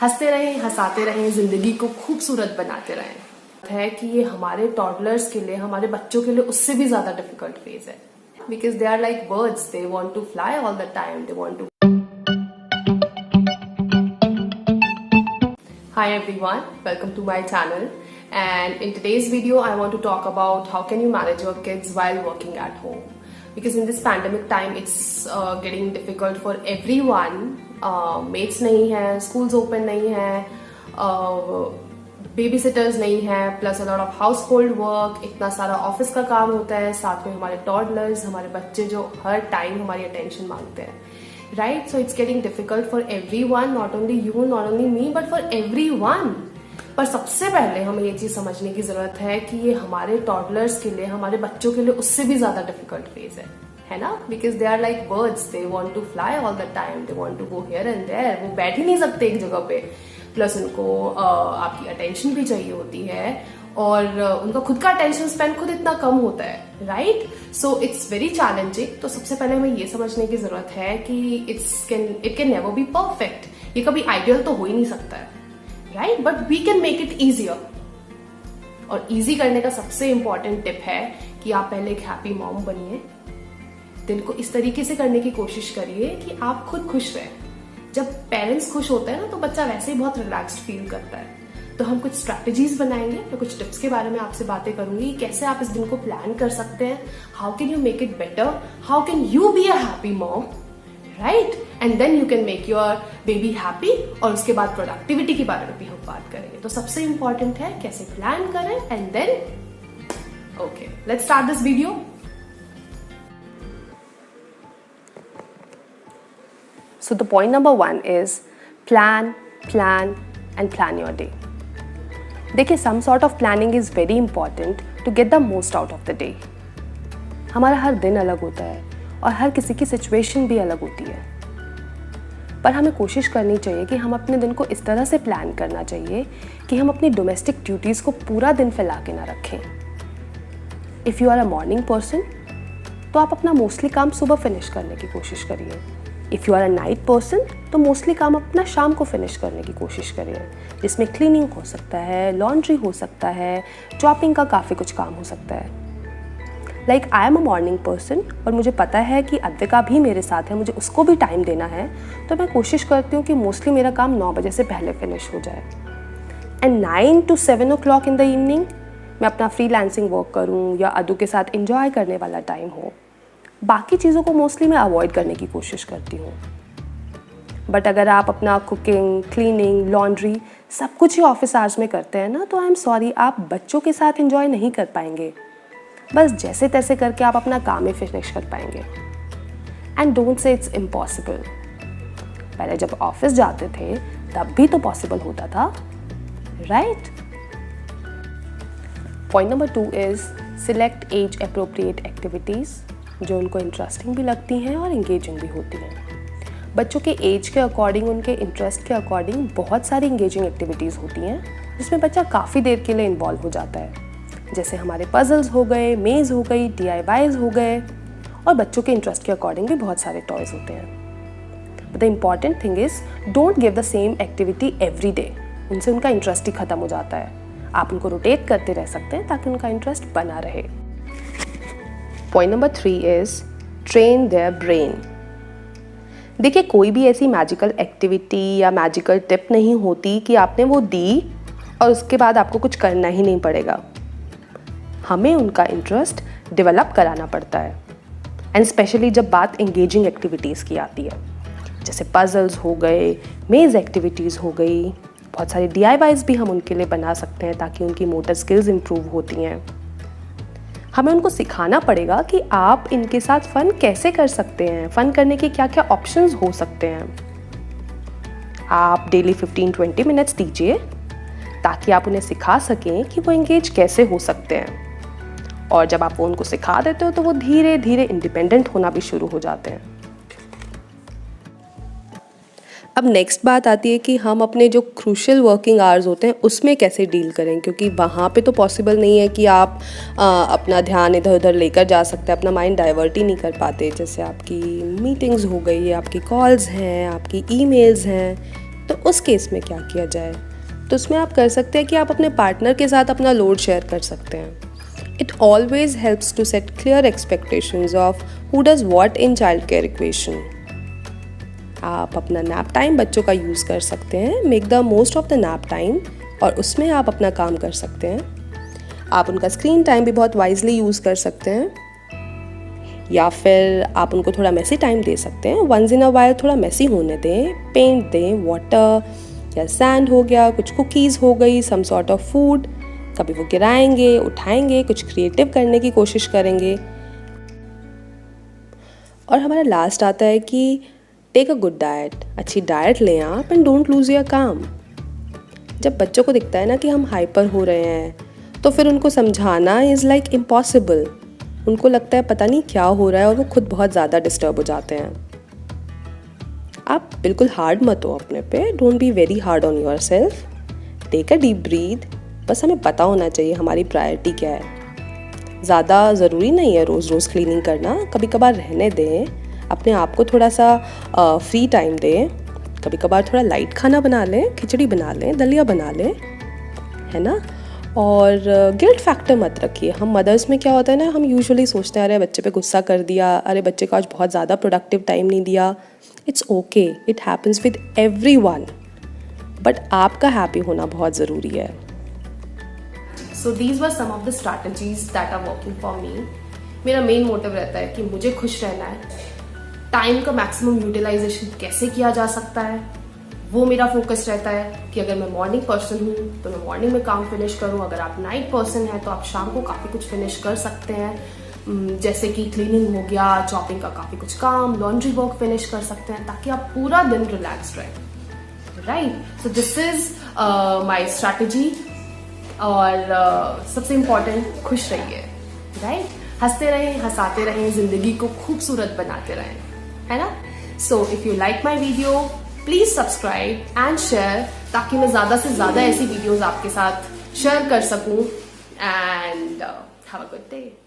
हंसते रहें, हंसाते रहें, जिंदगी को खूबसूरत बनाते रहें। है कि ये हमारे टॉडलर्स के लिए, हमारे बच्चों के लिए उससे भी ज्यादा डिफिकल्ट फेज है, because they are like birds, they want to fly all the time, they want to. Hi everyone, welcome to my channel, and in today's video I want to talk about how can you manage your kids while working at home, because in this pandemic time it's getting difficult for everyone. Mates नहीं है, schools open नहीं है, baby seaters नहीं है, plus a lot of house hold work, इतना सारा office का काम होता है, साथ में हमारे टॉडलर्स, हमारे बच्चे जो हर टाइम हमारी अटेंशन मांगते हैं, right? So it's getting difficult for everyone, not only you, not only me, but for everyone. पर सबसे पहले हमें ये चीज समझने की जरूरत है कि ये हमारे टॉडलर्स के लिए, हमारे बच्चों के लिए उससे भी ज्यादा डिफिकल्ट फेज है ना? Because they are like birds, they want to fly all the time, they want to go here and there. वो बैठ ही नहीं सकते एक जगह पे, प्लस उनको आपकी अटेंशन भी चाहिए होती है, और उनका खुद का अटेंशन स्पेन खुद इतना कम होता है, right? So it's very challenging. तो सबसे पहले हमें ये समझने की जरूरत है कि it can never be perfect. ये कभी आइडियल तो हो ही नहीं सकता है, right? But we can make it easier. और इजी करने का सबसे इंपॉर्टेंट टिप है कि आप पहले एक हैप्पी मॉम बनिए। दिन को इस तरीके से करने की कोशिश करिए कि आप खुद खुश रहें। जब पेरेंट्स खुश होते हैं ना, तो बच्चा वैसे ही बहुत रिलैक्स्ड फील करता है। तो हम कुछ स्ट्रैटेजीज बनाएंगे, मैं कुछ टिप्स के बारे में आपसे बातें करूंगी, कैसे आप इस दिन को प्लान कर सकते हैं, how can you make it better, how can you be a happy mom, right? And then you can make your baby happy. और उसके बाद प्रोडक्टिविटी के बारे में भी हम बात करेंगे। तो सबसे इंपॉर्टेंट है कैसे प्लान करें, and then okay, let's start this video. So the point number 1 is plan and plan your day. देखिए, some sort of planning is very important to get the most out of the day. हमारा हर दिन अलग होता है और हर किसी की situation भी अलग होती है, पर हमें कोशिश करनी चाहिए कि हम अपने दिन को इस तरह से प्लान करना चाहिए कि हम अपनी डोमेस्टिक ड्यूटीज़ को पूरा दिन फैला के ना रखें। If you are a morning person, तो आप अपना मोस्टली काम सुबह फिनिश करने की कोशिश करिए। If you are a night person, तो मोस्टली काम अपना शाम को फिनिश करने की कोशिश करिए, जिसमें क्लीनिंग हो सकता है, लॉन्ड्री हो सकता है, चॉपिंग का काफ़ी कुछ काम हो सकता है। Like I am a morning person, और मुझे पता है कि अद्विका भी मेरे साथ है, मुझे उसको भी टाइम देना है, तो मैं कोशिश करती हूँ कि मोस्टली मेरा काम 9 बजे से पहले फिनिश हो जाए। And 9 to 7 o'clock in the evening मैं अपना फ्रीलांसिंग वर्क करूँ या अदू के साथ इंजॉय करने वाला टाइम हो। बाकी चीज़ों को मोस्टली मैं अवॉइड करने की कोशिश करती हूँ। बट अगर आप अपना कुकिंग, क्लीनिंग, लॉन्ड्री सब कुछ ही ऑफिस आवर्स में करते हैं ना, तो आई एम सॉरी, आप बच्चों के साथ एंजॉय नहीं कर पाएंगे। बस जैसे तैसे करके आप अपना काम ही फिनिश कर पाएंगे। And don't say it's impossible. पहले जब ऑफिस जाते थे तब भी तो पॉसिबल होता था, right? Point number 2 is select age appropriate activities जो उनको इंटरेस्टिंग भी लगती हैं और इंगेजिंग भी होती हैं। बच्चों के एज के अकॉर्डिंग, उनके इंटरेस्ट के अकॉर्डिंग बहुत सारी इंगेजिंग एक्टिविटीज़ होती हैं जिसमें बच्चा काफ़ी देर के लिए इन्वॉल्व हो जाता है। जैसे हमारे पजल्स हो गए, मेज़ हो गई, DIYs हो गए, और बच्चों के इंटरेस्ट के अकॉर्डिंग भी बहुत सारे टॉयज़ होते हैं। But the important thing is don't give the same activity every day. उनसे उनका इंटरेस्ट ही ख़त्म हो जाता है। आप उनको रोटेट करते रह सकते हैं ताकि उनका इंटरेस्ट बना रहे। Point number 3 is train their brain. देखिए, कोई भी ऐसी मैजिकल एक्टिविटी या मैजिकल टिप नहीं होती कि आपने वो दी और उसके बाद आपको कुछ करना ही नहीं पड़ेगा। हमें उनका इंटरेस्ट डेवलप कराना पड़ता है, एंड स्पेशली जब बात एंगेजिंग एक्टिविटीज़ की आती है, जैसे पजल्स हो गए, मेज़ एक्टिविटीज़ हो गई, बहुत सारे DIYs भी हम उनके लिए बना सकते हैं ताकि उनकी मोटर स्किल्स इम्प्रूव होती हैं। हमें उनको सिखाना पड़ेगा कि आप इनके साथ फ़न कैसे कर सकते हैं, फ़न करने के क्या क्या ऑप्शंस हो सकते हैं। आप डेली 15-20 मिनट्स दीजिए ताकि आप उन्हें सिखा सकें कि वो एंगेज कैसे हो सकते हैं। और जब आप वो उनको सिखा देते हो तो वो धीरे धीरे इंडिपेंडेंट होना भी शुरू हो जाते हैं। अब नेक्स्ट बात आती है कि हम अपने जो क्रूशियल वर्किंग आवर्स होते हैं उसमें कैसे डील करें, क्योंकि वहाँ पे तो पॉसिबल नहीं है कि आप अपना ध्यान इधर उधर लेकर जा सकते हैं, अपना माइंड डाइवर्ट ही नहीं कर पाते। जैसे आपकी मीटिंग्स हो गई, आपकी कॉल्स हैं, आपकी ईमेल्स हैं, तो उस केस में क्या किया जाए? तो उसमें आप कर सकते हैं कि आप अपने पार्टनर के साथ अपना लोड शेयर कर सकते हैं। It always helps to set clear expectations of who does what in child care equation. आप अपना नैप टाइम बच्चों का यूज़ कर सकते हैं, make the most of the nap time, और उसमें आप अपना काम कर सकते हैं। आप उनका स्क्रीन टाइम भी बहुत वाइजली यूज़ कर सकते हैं, या फिर आप उनको थोड़ा मेसी टाइम दे सकते हैं। वंस इन अ वाइल थोड़ा मेसी होने दें, पेंट दें, वाटर या सैंड हो गया, कुछ कुकीज़ हो गई, सम सॉर्ट ऑफ फूड, कभी वो गिराएंगे, उठाएंगे, कुछ क्रिएटिव करने की कोशिश करेंगे। और हमारा लास्ट आता है कि टेक अ गुड डाइट, अच्छी डाइट लें आप, एंड डोंट लूज़ योर काम। जब बच्चों को दिखता है ना कि हम हाइपर हो रहे हैं, तो फिर उनको समझाना इज़ लाइक इम्पॉसिबल। उनको लगता है पता नहीं क्या हो रहा है, और वो खुद बहुत ज़्यादा डिस्टर्ब हो जाते हैं। आप बिल्कुल हार्ड मत हो अपने पे, don't be very hard on yourself. Take a deep breath. बस हमें पता होना चाहिए हमारी प्रायोरिटी क्या है। ज़्यादा ज़रूरी नहीं है रोज़ रोज़ क्लीनिंग करना, कभी कभार रहने दें, अपने आप को थोड़ा सा फ्री टाइम दें। कभी कभार थोड़ा लाइट खाना बना लें, खिचड़ी बना लें, दलिया बना लें, है ना। और गिल्ट फैक्टर मत रखिए। हम मदर्स में क्या होता है ना, हम यूजुअली सोचते हैं अरे बच्चे पे गुस्सा कर दिया, अरे बच्चे को आज बहुत ज़्यादा प्रोडक्टिव टाइम नहीं दिया। It's okay, it happens with everyone, but आपका हैप्पी होना बहुत ज़रूरी है। So these were some of the strategies that are working for me. मेरा मेन मोटिव रहता है कि मुझे खुश रहना है। टाइम का मैक्सिमम यूटिलाइजेशन कैसे किया जा सकता है, वो मेरा फोकस रहता है कि अगर मैं मॉर्निंग पर्सन हूँ तो मैं मॉर्निंग में काम फिनिश करूँ, अगर आप नाइट पर्सन हैं तो आप शाम को काफ़ी कुछ फिनिश कर सकते हैं, जैसे कि क्लीनिंग हो गया, चॉपिंग का काफ़ी कुछ काम, लॉन्ड्री वर्क फिनिश कर सकते हैं, ताकि आप पूरा दिन रिलैक्स रहें। Right, so this is my strategy. और सबसे इम्पॉर्टेंट, खुश रहिए। राइट, हंसते रहें, हंसाते रहें, जिंदगी को खूबसूरत बनाते रहें, है ना। So if you like my video, please subscribe and share, ताकि मैं ज़्यादा से ज़्यादा ऐसी वीडियोस आपके साथ शेयर कर सकूं। And have a good day.